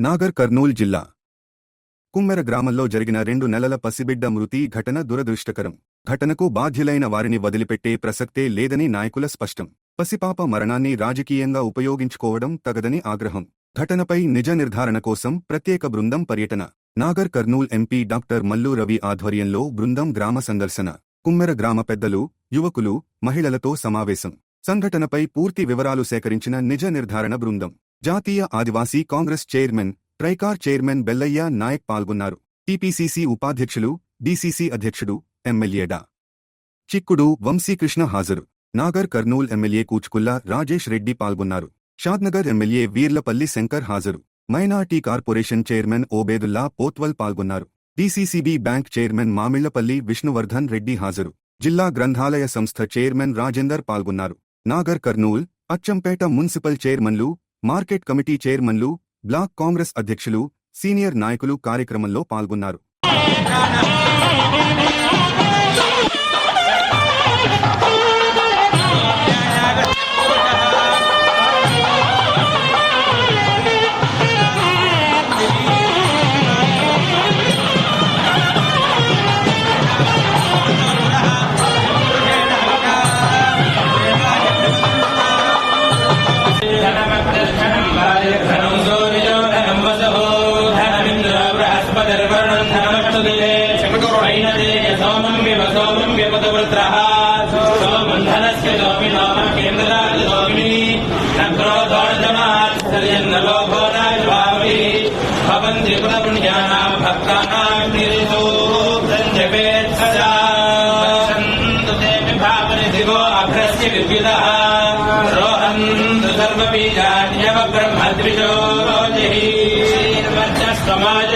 నాగర్ కర్నూల్ జిల్లా కుమ్మెర గ్రామంలో జరిగిన 2 నెలల పసిబిడ్డ మృతి ఘటన దురదృష్టకరం. ఘటనకు బాధ్యులైన వారిని వదిలిపెట్టే ప్రసక్తే లేదని నాయకుల స్పష్టం. పసిపాప మరణాన్ని రాజకీయంగా ఉపయోగించుకోవడం తగదని ఆగ్రహం. ఘటనపై నిజ నిర్ధారణ కోసం ప్రత్యేక బృందం పర్యటన. నాగర్ కర్నూల్ ఎంపీ డాక్టర్ మల్లు రవి ఆధ్వర్యంలో బృందం గ్రామ సందర్శన. కుమ్మెర గ్రామ పెద్దలు, యువకులు, మహిళలతో సమావేశం. సంఘటనపై పూర్తి వివరాలు సేకరించిన నిజ నిర్ధారణ బృందం. జాతీయ ఆదివాసీ కాంగ్రెస్ చైర్మన్, ట్రైకార్ చైర్మన్ బెల్లయ్య నాయక్ పాల్గొన్నారు. టీపీసీసీ ఉపాధ్యక్షులు, డీసీసీ అధ్యక్షుడు, ఎమ్మెల్యే డా. చిక్కుడు వంశీకృష్ణ హాజరు. నాగర్ కర్నూల్ ఎమ్మెల్యే కూచుకుల్ల రాజేష్ రెడ్డి పాల్గొన్నారు. షాద్నగర్ ఎమ్మెల్యే వీర్లపల్లి శంకర్ హాజరు. మైనార్టీ కార్పొరేషన్ చైర్మన్ ఓబేదుల్లా పోత్వల్ పాల్గొన్నారు. DCCB bank chairman Mamillapalli Vishnuvardhan Reddy హాజరు. జిల్లా గ్రంథాలయ సంస్థ చైర్మన్ రాజేందర్ పాల్గొన్నారు. నాగర్ కర్నూల్, అచ్చంపేట మున్సిపల్ చైర్మన్లు, మార్కెట్ కమిటీ చైర్మన్లు, బ్లాక్ కాంగ్రెస్ అధ్యక్షులు, సీనియర్ నాయకులు కార్యక్రమంలో పాల్గొన్నారు. समाज